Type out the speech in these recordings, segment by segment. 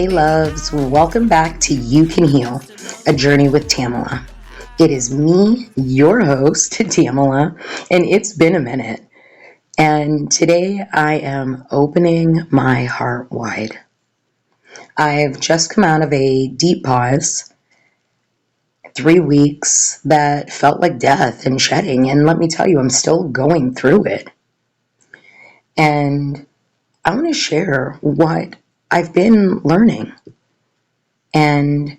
Hey loves, welcome back to You Can Heal, a journey with Tamela. It is me, your host, Tamela, and it's been a minute. And today I am opening my heart wide. I've just come out of a deep pause, 3 weeks that felt like death and shedding. And let me tell you, I'm still going through it. And I want to share what I've been learning. And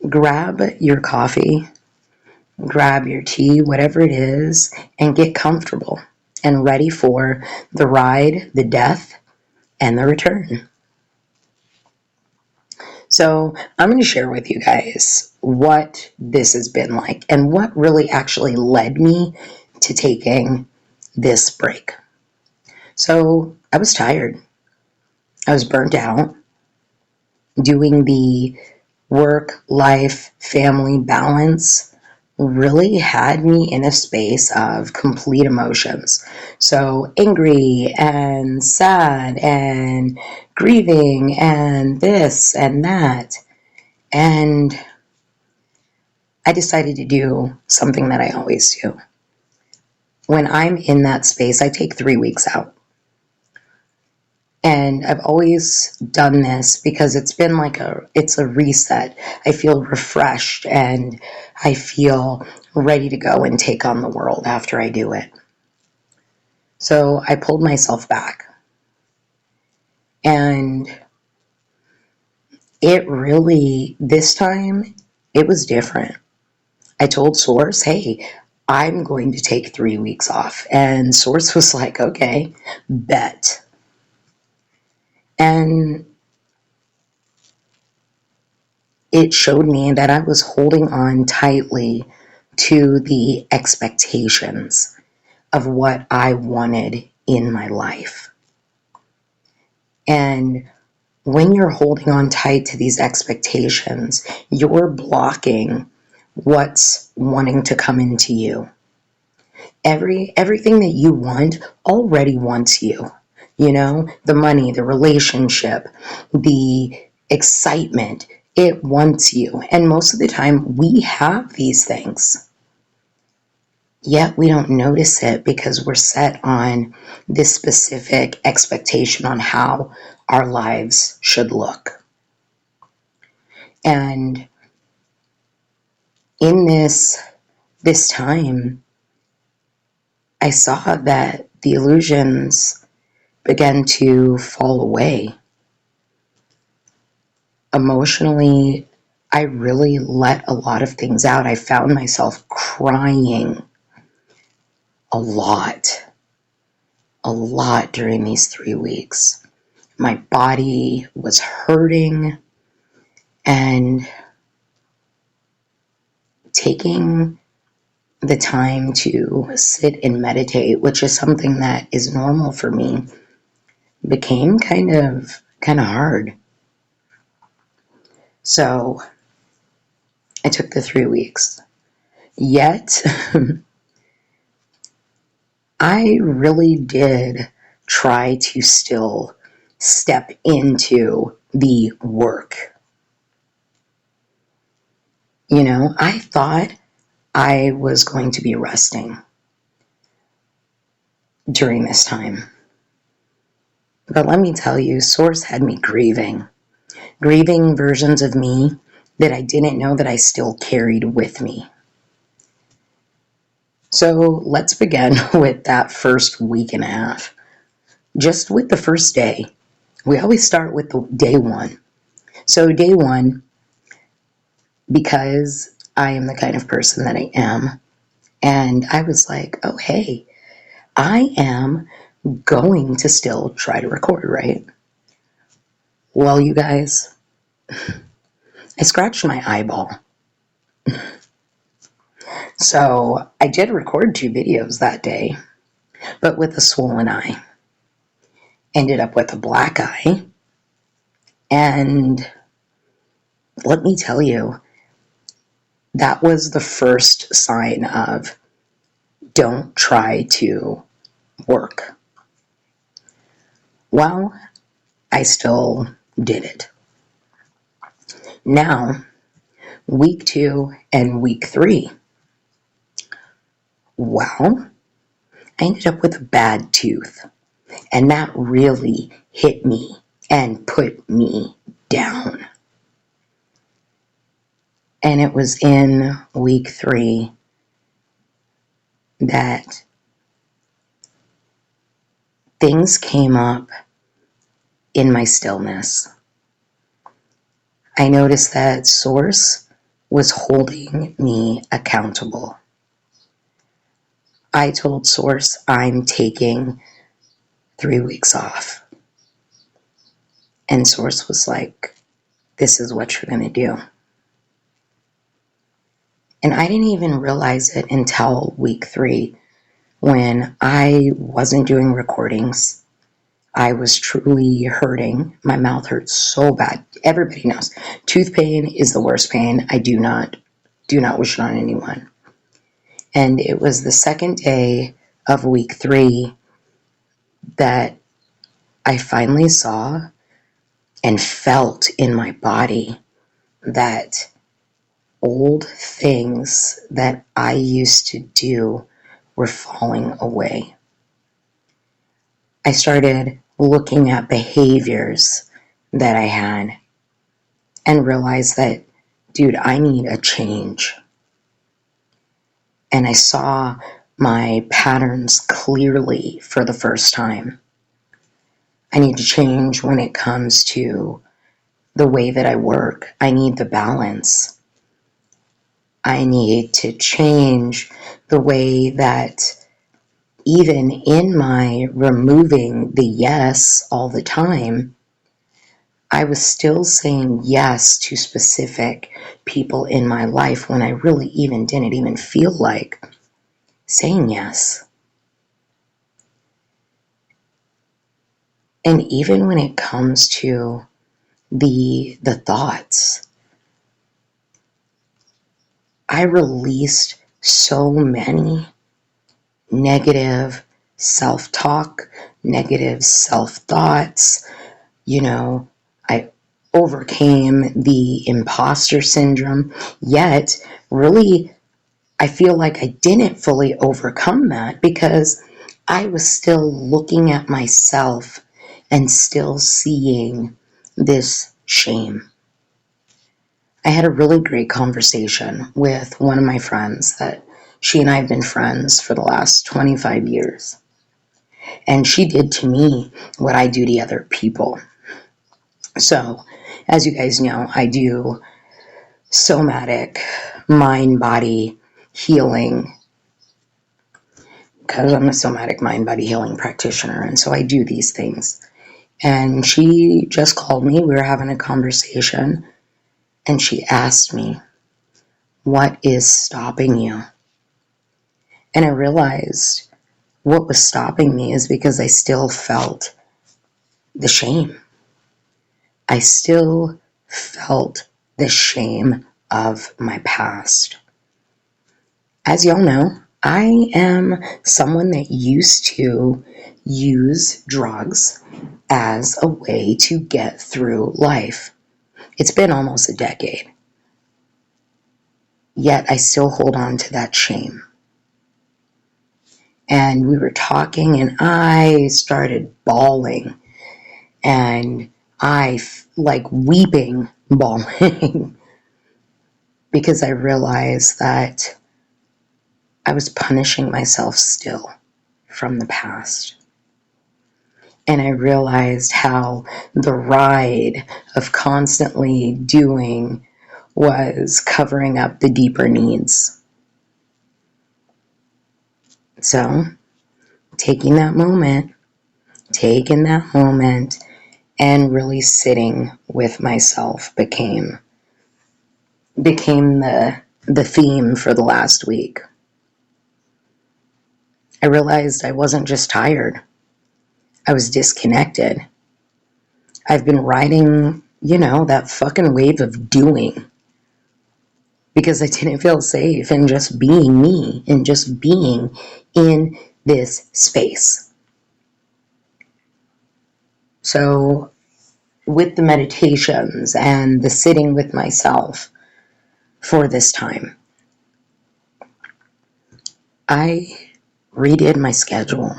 grab your coffee, grab your tea, whatever it is, and get comfortable and ready for the ride, the death, and the return. So I'm going to share with you guys what this has been like and what really actually led me to taking this break. So I was tired. I was burnt out doing the work, life, family balance really had me in a space of complete emotions. So angry and sad and grieving and this and that. And I decided to do something that I always do. When I'm in that space, I take 3 weeks out. And I've always done this because it's been like it's a reset. I feel refreshed and I feel ready to go and take on the world after I do it. So I pulled myself back. And it really, this time, it was different. I told Source, hey, I'm going to take 3 weeks off. And Source was like, okay, bet. And it showed me that I was holding on tightly to the expectations of what I wanted in my life. And when you're holding on tight to these expectations, you're blocking what's wanting to come into you. Everything that you want already wants you. You know, the money, the relationship, the excitement, it wants you. And most of the time we have these things. Yet we don't notice it because we're set on this specific expectation on how our lives should look. And in this time, I saw that the illusions began to fall away. Emotionally, I really let a lot of things out. I found myself crying a lot during these 3 weeks. My body was hurting, and taking the time to sit and meditate, which is something that is normal for me, became kind of hard. So I took the 3 weeks. Yet, I really did try to still step into the work. You know, I thought I was going to be resting during this time. But let me tell you, Source had me grieving versions of me that I didn't know that I still carried with me. So let's begin with that first week and a half. Just with the first day. We always start with the day one. So day one, because I am the kind of person that I am, and I was like, oh, hey, I am going to still try to record, right? Well, you guys, I scratched my eyeball. So I did record 2 videos that day, but with a swollen eye. Ended up with a black eye. And let me tell you, that was the first sign of don't try to work. Well, I still did it. Now, week 2 and week 3. Well, I ended up with a bad tooth, and that really hit me and put me down. And it was in week 3 that things came up in my stillness. I noticed that Source was holding me accountable. I told Source I'm taking 3 weeks off. And Source was like, this is what you're going to do. And I didn't even realize it until week 3 when I wasn't doing recordings. I was truly hurting. My mouth hurt so bad. Everybody knows. Tooth pain is the worst pain. I do not wish it on anyone. And it was the second day of week 3 that I finally saw and felt in my body that old things that I used to do were falling away. I started looking at behaviors that I had and realized that, dude, I need a change. And I saw my patterns clearly for the first time. I need to change when it comes to the way that I work. I need the balance. I need to change the way that even in my removing the yes all the time, I was still saying yes to specific people in my life when I really didn't even feel like saying yes. And even when it comes to the thoughts, I released so many negative self-talk, negative self-thoughts. I overcame the imposter syndrome, yet really I feel like I didn't fully overcome that because I was still looking at myself and still seeing this shame. I had a really great conversation with one of my friends that she and I have been friends for the last 25 years. And she did to me what I do to other people. So, as you guys know, I do somatic mind-body healing because I'm a somatic mind-body healing practitioner. And so I do these things. And she just called me. We were having a conversation. And she asked me, what is stopping you? And I realized what was stopping me is because I still felt the shame. I still felt the shame of my past. As y'all know, I am someone that used to use drugs as a way to get through life. It's been almost a decade. Yet I still hold on to that shame. And we were talking and I started bawling. And I like weeping, bawling. Because I realized that I was punishing myself still from the past. And I realized how the ride of constantly doing was covering up the deeper needs. So, taking that moment and really sitting with myself became the theme for the last week. I realized I wasn't just tired. I was disconnected. I've been riding, that fucking wave of doing because I didn't feel safe in just being me and just being in this space. So with the meditations and the sitting with myself for this time, I redid my schedule.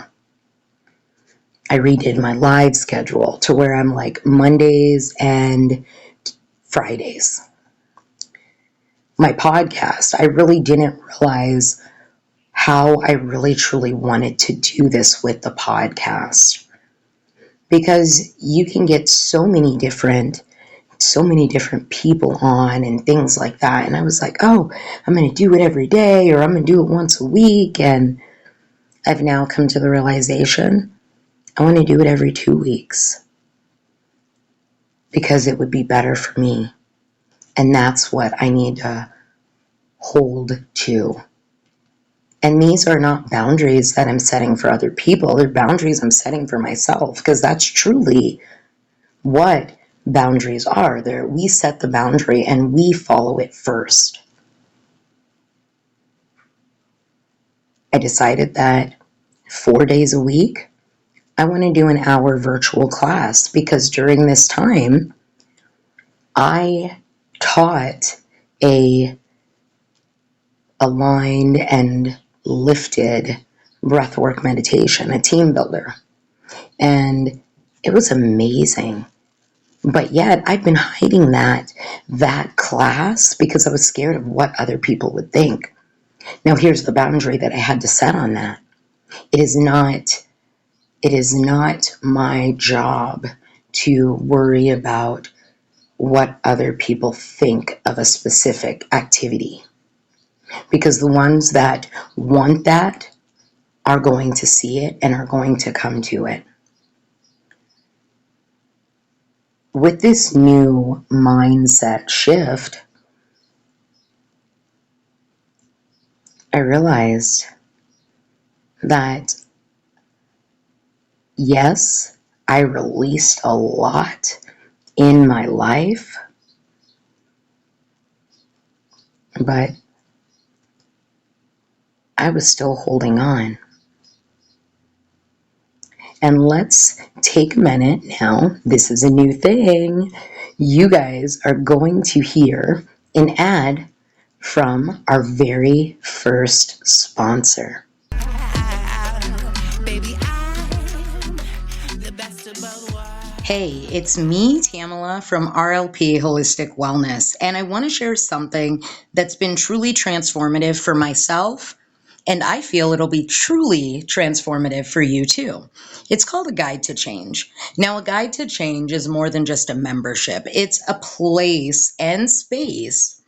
I redid my live schedule to where I'm like Mondays and Fridays. My podcast, I really didn't realize how I really truly wanted to do this with the podcast, because you can get so many different people on and things like that. And I was like, oh, I'm going to do it every day, or I'm going to do it once a week. And I've now come to the realization I want to do it every 2 weeks, because it would be better for me. And that's what I need to hold to. And these are not boundaries that I'm setting for other people. They're boundaries I'm setting for myself, because that's truly what boundaries are. There, we set the boundary and we follow it first. I decided that 4 days a week, I want to do an hour virtual class, because during this time, I taught a aligned and lifted breathwork meditation, a team builder. And it was amazing. But yet I've been hiding that class because I was scared of what other people would think. Now here's the boundary that I had to set on that. It is not my job to worry about what other people think of a specific activity, because the ones that want that are going to see it and are going to come to it. With this new mindset shift, I realized that, yes, I released a lot in my life, but I was still holding on. And let's take a minute now. This is a new thing. You guys are going to hear an ad from our very first sponsor. Hey, it's me, Tamela from RLP Holistic Wellness, and I want to share something that's been truly transformative for myself, and I feel it'll be truly transformative for you too. It's called A Guide to Change. Now, A Guide to Change is more than just a membership. It's a place and space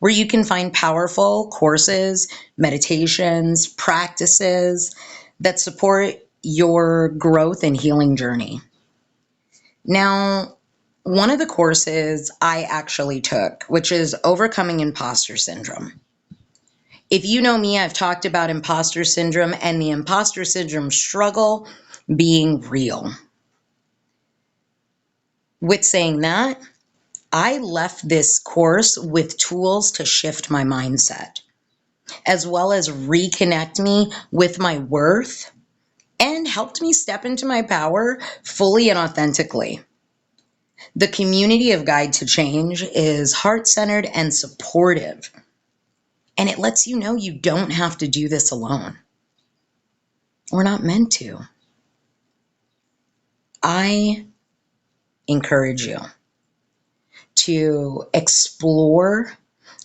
where you can find powerful courses, meditations, practices that support your growth and healing journey. Now, one of the courses I actually took, which is Overcoming Imposter Syndrome. If you know me, I've talked about imposter syndrome and the imposter syndrome struggle being real. With saying that, I left this course with tools to shift my mindset, as well as reconnect me with my worth, and helped me step into my power fully and authentically. The community of Guide to Change is heart-centered and supportive, and it lets you know you don't have to do this alone. We're not meant to. I encourage you to explore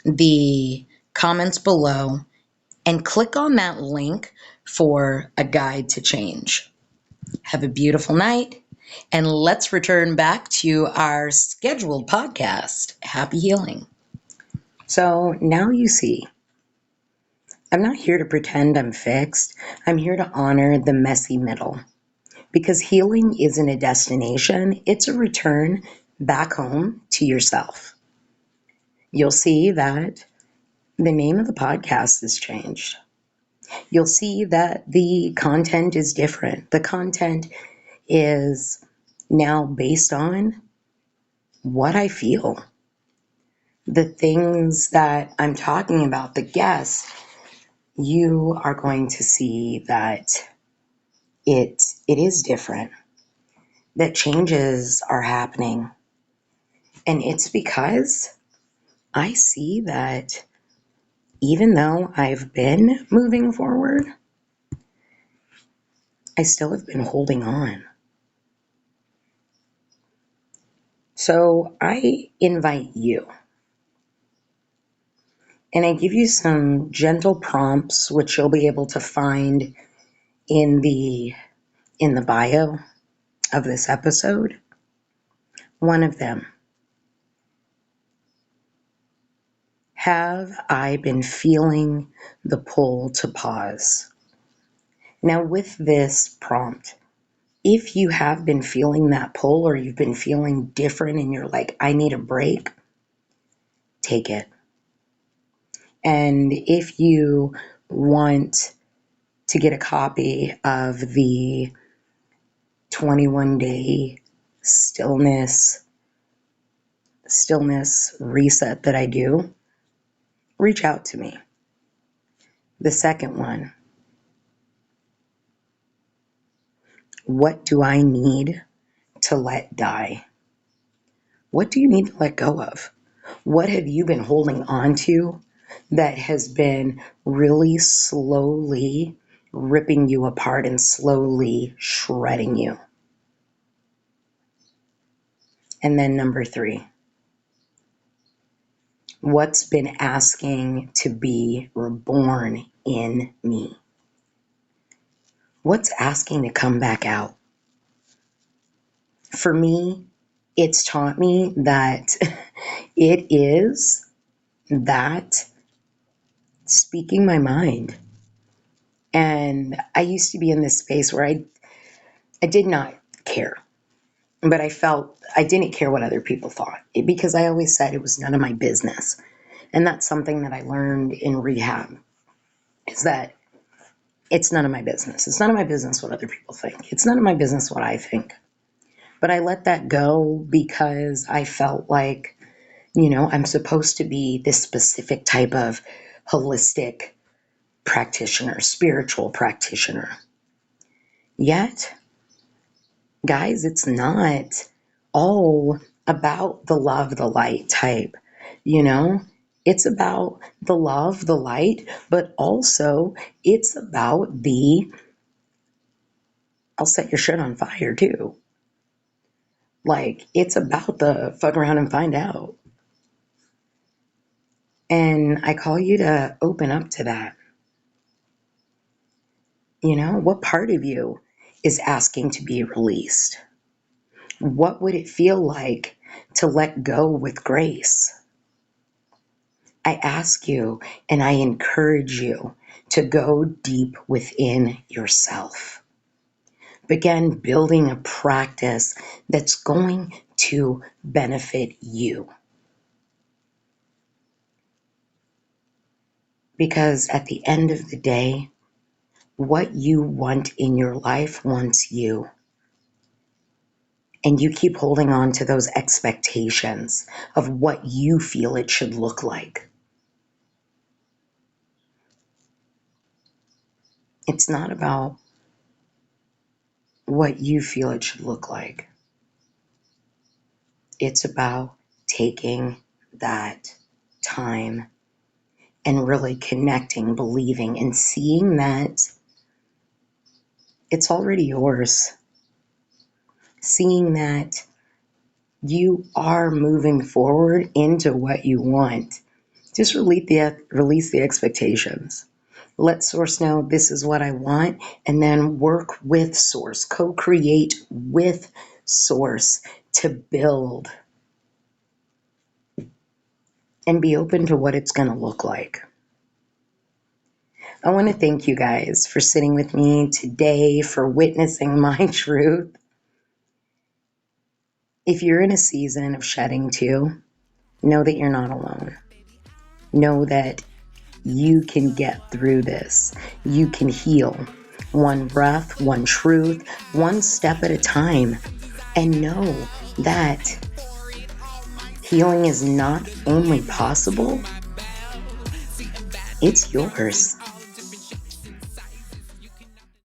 the comments below and click on that link for A Guide to Change. Have a beautiful night, and let's return back to our scheduled podcast. Happy healing. So now you see, I'm not here to pretend I'm fixed. I'm here to honor the messy middle, because healing isn't a destination. It's a return back home to yourself. You'll see that the name of the podcast has changed. You'll see that the content is different. The content is now based on what I feel. The things that I'm talking about, the guests, you are going to see that it is different. that changes are happening. And it's because I see that even though I've been moving forward, I still have been holding on. So I invite you, and I give you some gentle prompts, which you'll be able to find in the bio of this episode. One of them: have I been feeling the pull to pause? Now, with this prompt, if you have been feeling that pull, or you've been feeling different and you're like, I need a break, take it. And if you want to get a copy of the 21-day stillness reset that I do, reach out to me. The second one: what do I need to let die? What do you need to let go of? What have you been holding on to that has been really slowly ripping you apart and slowly shredding you? And then number 3, what's been asking to be reborn in me? What's asking to come back out? For me, it's taught me that it is that speaking my mind. And I used to be in this space where I did not care, but I felt I didn't care what other people thought, because I always said it was none of my business. And that's something that I learned in rehab, is that it's none of my business. It's none of my business what other people think. It's none of my business what I think. But I let that go because I felt like, I'm supposed to be this specific type of holistic practitioner, spiritual practitioner. Yet, guys, it's not all about the love, the light type, It's about the love, the light, but also it's about I'll set your shit on fire too. Like, it's about the fuck around and find out. And I call you to open up to that. What part of you is asking to be released? What would it feel like to let go with grace? I ask you and I encourage you to go deep within yourself. Begin building a practice that's going to benefit you. Because at the end of the day, what you want in your life wants you. And you keep holding on to those expectations of what you feel it should look like. It's not about what you feel it should look like. It's about taking that time and really connecting, believing, and seeing that it's already yours. Seeing that you are moving forward into what you want. Just release the expectations. Let Source know this is what I want, and then work with Source. Co-create with Source to build. And be open to what it's going to look like. I want to thank you guys for sitting with me today, for witnessing my truth. If you're in a season of shedding too, know that you're not alone. Know that you can get through this. You can heal. One breath, one truth, one step at a time. And know that healing is not only possible, it's yours.